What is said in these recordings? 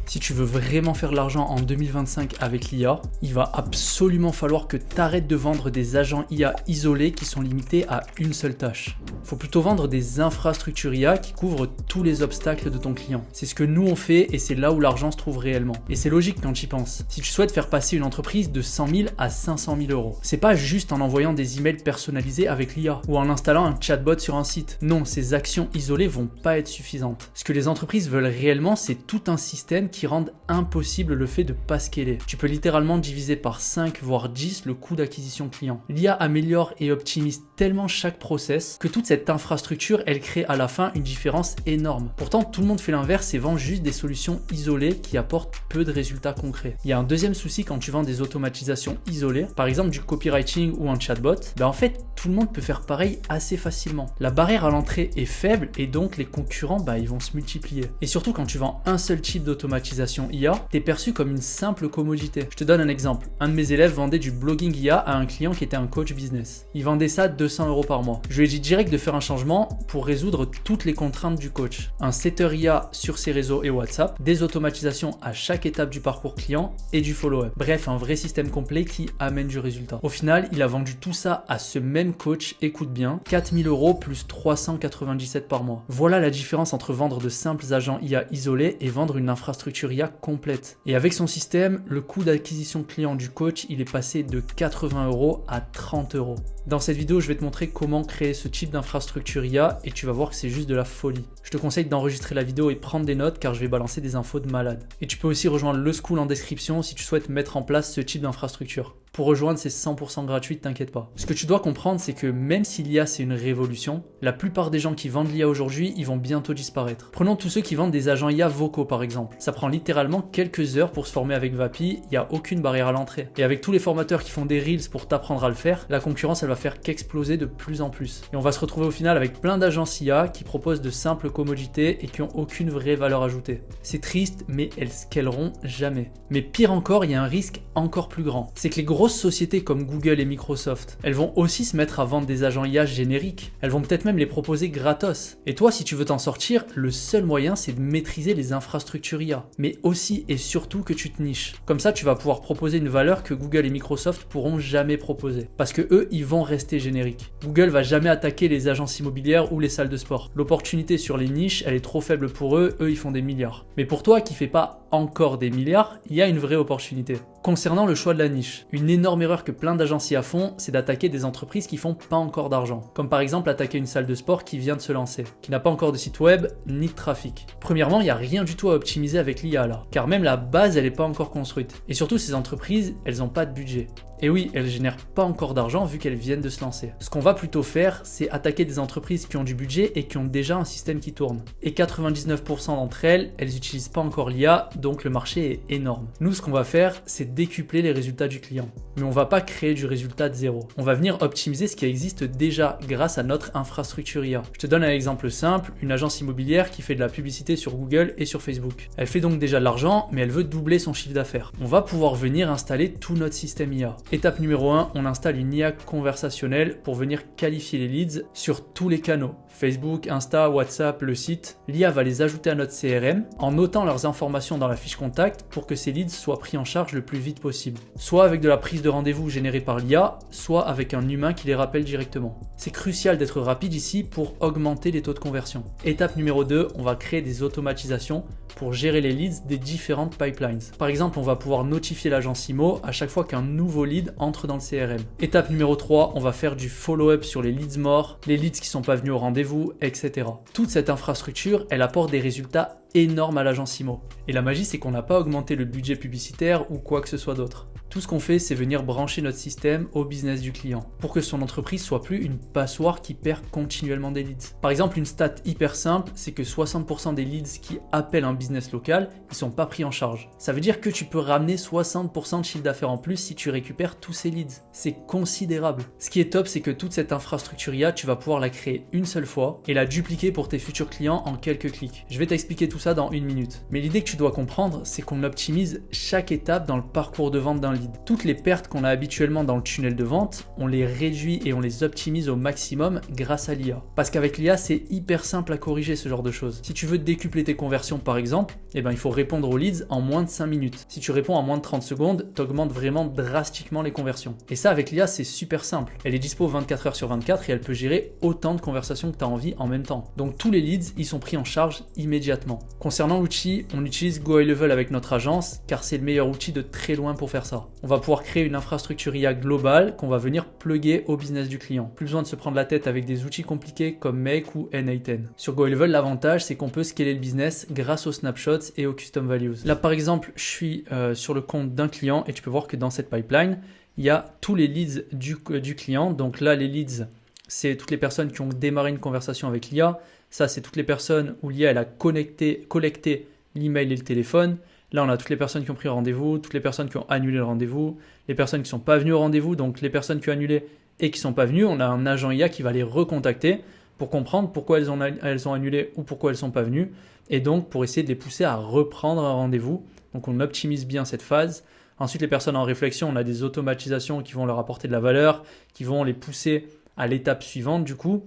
Si tu veux vraiment faire de l'argent en 2025 avec l'IA, il va absolument falloir que tu arrêtes de vendre des agents IA isolés qui sont limités à une seule tâche. Il faut plutôt vendre des infrastructures IA qui couvrent tous les obstacles de ton client. C'est ce que nous on fait et c'est là où l'argent se trouve réellement. Et c'est logique quand tu y penses. Si tu souhaites faire passer une entreprise de 100 000 à 500 000 euros, c'est pas juste en envoyant des emails personnalisés avec l'IA ou en installant un chatbot sur un site. Non, ces actions isolées vont pas être suffisantes. Ce que les entreprises veulent réellement, c'est tout un système qui rende impossible le fait de pas scaler. Tu peux littéralement diviser par 5 voire 10 le coût d'acquisition client. L'IA améliore et optimise tellement chaque process que toute cette infrastructure, elle crée à la fin une différence énorme. Pourtant, tout le monde fait l'inverse et vend juste des solutions isolées qui apportent peu de résultats concrets. Il y a un deuxième souci quand tu vends des automatisations isolées, par exemple du copywriting ou un chatbot, en fait, tout le monde peut faire pareil assez facilement. La barrière à l'entrée est faible et donc les concurrents, ils vont se multiplier. Et surtout, quand tu vends un seul type d'automatisation IA, t'es perçu comme une simple commodité. Je te donne un exemple. Un de mes élèves vendait du blogging IA à un client qui était un coach business. Il vendait ça 200 € par mois. Je lui ai dit direct de faire un changement pour résoudre toutes les contraintes du coach. Un setter IA sur ses réseaux et WhatsApp, des automatisations à chaque étape du parcours client et du follow-up. Bref, un vrai système complet qui amène du résultat. Au final, il a vendu tout ça à ce même coach, écoute bien, 4 000 € plus 397 par mois. Voilà la différence entre vendre de simples agents IA isolés et vendre une infrastructure IA complète. Et avec son système, le coût d'acquisition client du coach, il est passé de 80 € à 30 €. Dans cette vidéo, je vais te montrer comment créer ce type d'infrastructure IA et tu vas voir que c'est juste de la folie. Je te conseille d'enregistrer la vidéo et prendre des notes car je vais balancer des infos de malade. Et tu peux aussi rejoindre le school en description si tu souhaites mettre en place ce type d'infrastructure. Pour rejoindre, c'est 100% gratuit, t'inquiète pas. Ce que tu dois comprendre, c'est que même si l'IA c'est une révolution, la plupart des gens qui vendent l'IA aujourd'hui, ils vont bientôt disparaître. Prenons tous ceux qui vendent des agents IA vocaux par exemple. Ça prend littéralement quelques heures pour se former avec Vapi, il n'y a aucune barrière à l'entrée. Et avec tous les formateurs qui font des reels pour t'apprendre à le faire, la concurrence elle va faire qu'exploser de plus en plus. Et on va se retrouver au final avec plein d'agences IA qui proposent de simples commodités et qui n'ont aucune vraie valeur ajoutée. C'est triste, mais elles scaleront jamais. Mais pire encore, il y a un risque encore plus grand. C'est que les grosses sociétés comme Google et Microsoft, elles vont aussi se mettre à vendre des agents IA génériques. Elles vont peut-être même les proposer gratos. Et toi, si tu veux t'en sortir, le seul moyen, c'est de maîtriser les infrastructures IA. Mais aussi et surtout que tu te niches. Comme ça, tu vas pouvoir proposer une valeur que Google et Microsoft pourront jamais proposer. Parce que eux, ils vont rester génériques. Google va jamais attaquer les agences immobilières ou les salles de sport. L'opportunité sur les niches, elle est trop faible pour eux. Eux, ils font des milliards. Mais pour toi, qui fait pas encore des milliards, il y a une vraie opportunité. Concernant le choix de la niche, une énorme erreur que plein d'agences IA font, c'est d'attaquer des entreprises qui font pas encore d'argent. Comme par exemple attaquer une salle de sport qui vient de se lancer, qui n'a pas encore de site web ni de trafic. Premièrement, il n'y a rien du tout à optimiser avec l'IA là, car même la base elle n'est pas encore construite. Et surtout ces entreprises, elles n'ont pas de budget. Et oui, elles génèrent pas encore d'argent vu qu'elles viennent de se lancer. Ce qu'on va plutôt faire, c'est attaquer des entreprises qui ont du budget et qui ont déjà un système qui tourne. Et 99% d'entre elles, elles n'utilisent pas encore l'IA, donc le marché est énorme. Nous, ce qu'on va faire, c'est décupler les résultats du client. Mais on va pas créer du résultat de zéro. On va venir optimiser ce qui existe déjà grâce à notre infrastructure IA. Je te donne un exemple simple, une agence immobilière qui fait de la publicité sur Google et sur Facebook. Elle fait donc déjà de l'argent, mais elle veut doubler son chiffre d'affaires. On va pouvoir venir installer tout notre système IA. Étape numéro 1, on installe une IA conversationnelle pour venir qualifier les leads sur tous les canaux. Facebook, Insta, WhatsApp, le site. L'IA va les ajouter à notre CRM en notant leurs informations dans la fiche contact pour que ces leads soient pris en charge le plus vite possible. Soit avec de la prise de rendez-vous générée par l'IA, soit avec un humain qui les rappelle directement. C'est crucial d'être rapide ici pour augmenter les taux de conversion. Étape numéro 2, on va créer des automatisations pour gérer les leads des différentes pipelines. Par exemple, on va pouvoir notifier l'agence IMO à chaque fois qu'un nouveau lead entre dans le CRM. Étape numéro 3, on va faire du follow-up sur les leads morts, les leads qui sont pas venus au rendez-vous, etc. Toute cette infrastructure, elle apporte des résultats énormes à l'agence IMO. Et la magie, c'est qu'on n'a pas augmenté le budget publicitaire ou quoi que ce soit d'autre. Tout ce qu'on fait, c'est venir brancher notre système au business du client pour que son entreprise soit plus une passoire qui perd continuellement des leads. Par exemple, une stat hyper simple, c'est que 60% des leads qui appellent un business local, ils sont pas pris en charge. Ça veut dire que tu peux ramener 60% de chiffre d'affaires en plus si tu récupères tous ces leads. C'est considérable. Ce qui est top, c'est que toute cette infrastructure IA, tu vas pouvoir la créer une seule fois et la dupliquer pour tes futurs clients en quelques clics. Je vais t'expliquer tout tout ça dans 1 minute. Mais l'idée que tu dois comprendre, c'est qu'on optimise chaque étape dans le parcours de vente d'un lead. Toutes les pertes qu'on a habituellement dans le tunnel de vente, on les réduit et on les optimise au maximum grâce à l'IA. Parce qu'avec l'IA, c'est hyper simple à corriger ce genre de choses. Si tu veux décupler tes conversions par exemple, il faut répondre aux leads en moins de 5 minutes. Si tu réponds en moins de 30 secondes, tu augmentes vraiment drastiquement les conversions. Et ça, avec l'IA, c'est super simple. Elle est dispo 24 heures sur 24 et elle peut gérer autant de conversations que tu as envie en même temps. Donc tous les leads, ils sont pris en charge immédiatement. Concernant l'outil, on utilise GoHighLevel avec notre agence car c'est le meilleur outil de très loin pour faire ça. On va pouvoir créer une infrastructure IA globale qu'on va venir plugger au business du client. Plus besoin de se prendre la tête avec des outils compliqués comme Make ou N8N. Sur GoHighLevel, l'avantage, c'est qu'on peut scaler le business grâce aux snapshots et aux custom values. Là, par exemple, je suis sur le compte d'un client et tu peux voir que dans cette pipeline, il y a tous les leads du client. Donc là, les leads, c'est toutes les personnes qui ont démarré une conversation avec l'IA. Ça, c'est toutes les personnes où l'IA elle a collecté l'email et le téléphone. Là, on a toutes les personnes qui ont pris rendez-vous, toutes les personnes qui ont annulé le rendez-vous, les personnes qui ne sont pas venues au rendez-vous, donc les personnes qui ont annulé et qui ne sont pas venues. On a un agent IA qui va les recontacter pour comprendre pourquoi elles ont annulé ou pourquoi elles ne sont pas venues. Et donc, pour essayer de les pousser à reprendre un rendez-vous. Donc, on optimise bien cette phase. Ensuite, les personnes en réflexion, on a des automatisations qui vont leur apporter de la valeur, qui vont les pousser à l'étape suivante du coup.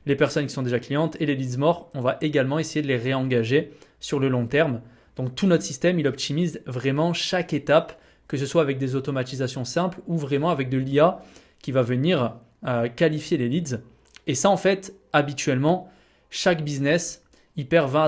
Les personnes qui sont déjà clientes et les leads morts, on va également essayer de les réengager sur le long terme. Donc tout notre système, il optimise vraiment chaque étape, que ce soit avec des automatisations simples ou vraiment avec de l'IA qui va venir qualifier les leads. Et ça, en fait, habituellement, chaque business, il perd 20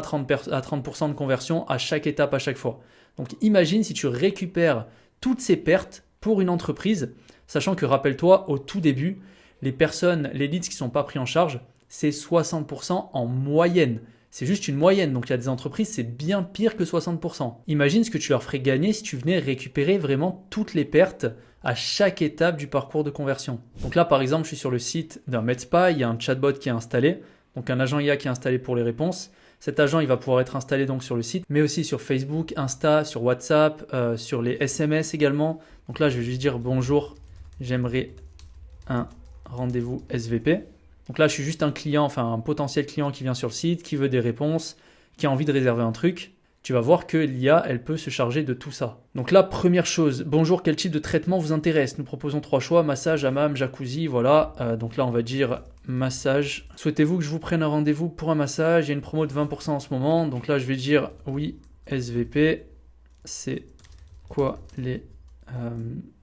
à 30% de conversion à chaque étape, à chaque fois. Donc imagine si tu récupères toutes ces pertes pour une entreprise, sachant que, rappelle-toi, au tout début, les leads qui ne sont pas pris en charge, c'est 60% en moyenne. C'est juste une moyenne, donc il y a des entreprises, c'est bien pire que 60%. Imagine ce que tu leur ferais gagner si tu venais récupérer vraiment toutes les pertes à chaque étape du parcours de conversion. Donc là, par exemple, je suis sur le site d'un Medspa, il y a un chatbot qui est installé, donc un agent IA qui est installé pour les réponses. Cet agent, il va pouvoir être installé donc sur le site, mais aussi sur Facebook, Insta, sur WhatsApp, sur les SMS également. Donc là, je vais juste dire bonjour, j'aimerais un rendez-vous SVP. Donc là, je suis juste un client, enfin un potentiel client qui vient sur le site, qui veut des réponses, qui a envie de réserver un truc. Tu vas voir que l'IA, elle peut se charger de tout ça. Donc là, première chose, bonjour, quel type de traitement vous intéresse? Nous proposons 3 choix, massage, hammam, jacuzzi, voilà. Donc là, on va dire massage. Souhaitez-vous que je vous prenne un rendez-vous pour un massage? Il y a une promo de 20% en ce moment. Donc là, je vais dire oui, SVP. C'est quoi les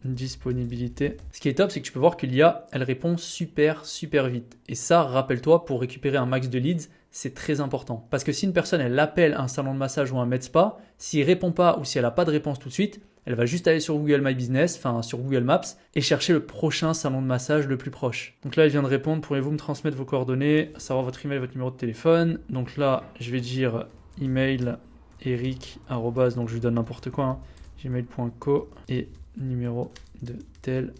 disponibilités? Ce qui est top, c'est que tu peux voir que l'IA, elle répond super vite. Et ça, rappelle-toi, pour récupérer un max de leads, c'est très important. Parce que si une personne, elle appelle un salon de massage ou un med spa, s'il ne répond pas ou si elle n'a pas de réponse tout de suite, elle va juste aller sur Google My Business, enfin sur Google Maps, et chercher le prochain salon de massage le plus proche. Donc là, elle vient de répondre, pourriez-vous me transmettre vos coordonnées, savoir votre email, votre numéro de téléphone. Donc là, je vais dire email eric, donc je lui donne n'importe quoi, gmail.co et numéro de tel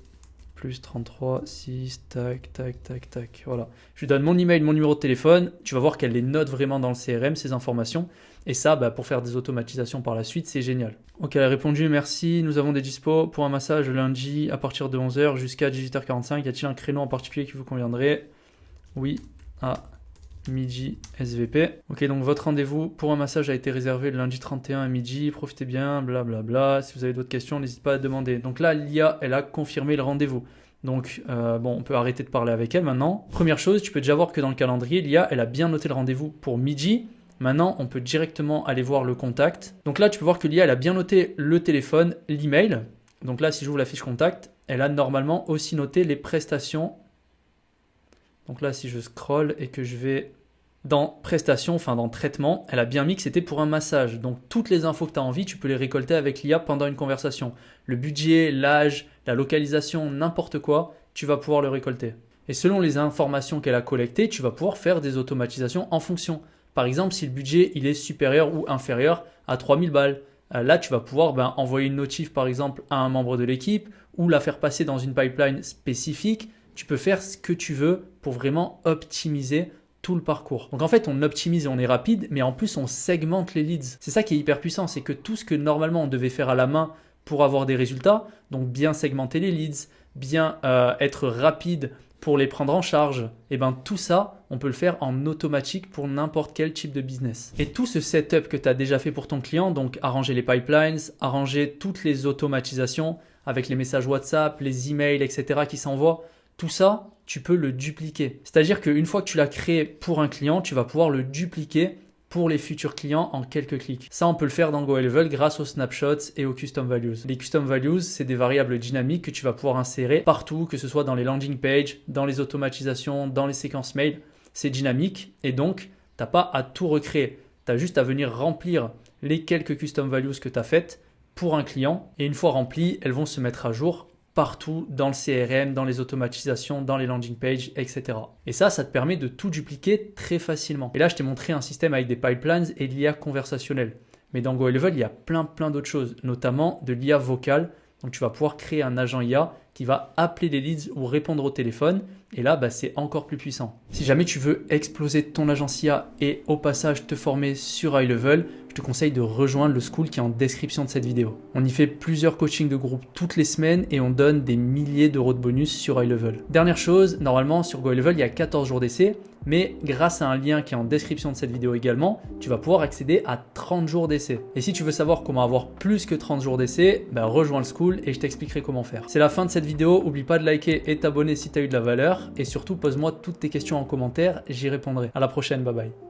plus 33 6 tac. Voilà. Je lui donne mon email, mon numéro de téléphone. Tu vas voir qu'elle les note vraiment dans le CRM, ces informations. Et ça, pour faire des automatisations par la suite, c'est génial. Ok, elle a répondu, merci. Nous avons des dispos pour un massage lundi à partir de 11h jusqu'à 18h45. Y a-t-il un créneau en particulier qui vous conviendrait? Oui, à midi SVP. Ok, donc votre rendez-vous pour un massage a été réservé le lundi 31 à midi. Profitez bien, blablabla. Si vous avez d'autres questions, n'hésitez pas à demander. Donc là, l'IA, elle a confirmé le rendez-vous. Donc, on peut arrêter de parler avec elle maintenant. Première chose, tu peux déjà voir que dans le calendrier, l'IA, elle a bien noté le rendez-vous pour midi. Maintenant, on peut directement aller voir le contact. Donc là, tu peux voir que l'IA, elle a bien noté le téléphone, l'email. Donc là, si j'ouvre la fiche contact, elle a normalement aussi noté les prestations. Donc là, si je scroll et que je vais dans prestations, enfin dans traitement, elle a bien mis que c'était pour un massage. Donc toutes les infos que tu as envie, tu peux les récolter avec l'IA pendant une conversation. Le budget, l'âge, la localisation, n'importe quoi, tu vas pouvoir le récolter. Et selon les informations qu'elle a collectées, tu vas pouvoir faire des automatisations en fonction. Par exemple, si le budget il est supérieur ou inférieur à 3000 balles, là tu vas pouvoir envoyer une notif par exemple à un membre de l'équipe ou la faire passer dans une pipeline spécifique. Tu peux faire ce que tu veux pour vraiment optimiser tout le parcours. Donc en fait, on optimise et on est rapide, mais en plus, on segmente les leads. C'est ça qui est hyper puissant, c'est que tout ce que normalement on devait faire à la main pour avoir des résultats, donc bien segmenter les leads, bien être rapide pour les prendre en charge. Et bien tout ça, on peut le faire en automatique pour n'importe quel type de business. Et tout ce setup que tu as déjà fait pour ton client, donc arranger les pipelines, arranger toutes les automatisations avec les messages WhatsApp, les emails, etc. qui s'envoient, tout ça, tu peux le dupliquer. C'est-à-dire qu'une fois que tu l'as créé pour un client, tu vas pouvoir le dupliquer pour les futurs clients en quelques clics. Ça, on peut le faire dans GoHighLevel grâce aux snapshots et aux custom values. Les custom values, c'est des variables dynamiques que tu vas pouvoir insérer partout, que ce soit dans les landing pages, dans les automatisations, dans les séquences mail. C'est dynamique et donc, tu n'as pas à tout recréer. Tu as juste à venir remplir les quelques custom values que tu as faites pour un client. Et une fois remplies, elles vont se mettre à jour partout dans le CRM, dans les automatisations, dans les landing pages, etc. Et ça te permet de tout dupliquer très facilement. Et là, je t'ai montré un système avec des pipelines et de l'IA conversationnelle. Mais dans GoHighLevel, il y a plein d'autres choses, notamment de l'IA vocale. Donc, tu vas pouvoir créer un agent IA qui va appeler les leads ou répondre au téléphone. Et là, c'est encore plus puissant. Si jamais tu veux exploser ton agence IA et au passage te former sur HighLevel, je te conseille de rejoindre le school qui est en description de cette vidéo. On y fait plusieurs coachings de groupe toutes les semaines et on donne des milliers d'euros de bonus sur HighLevel. Dernière chose, normalement sur GoHighLevel, il y a 14 jours d'essai, mais grâce à un lien qui est en description de cette vidéo également, tu vas pouvoir accéder à 30 jours d'essai. Et si tu veux savoir comment avoir plus que 30 jours d'essai, rejoins le school et je t'expliquerai comment faire. C'est la fin de cette vidéo, n'oublie pas de liker et t'abonner si tu as eu de la valeur et surtout pose-moi toutes tes questions en commentaire, j'y répondrai. À la prochaine, bye bye.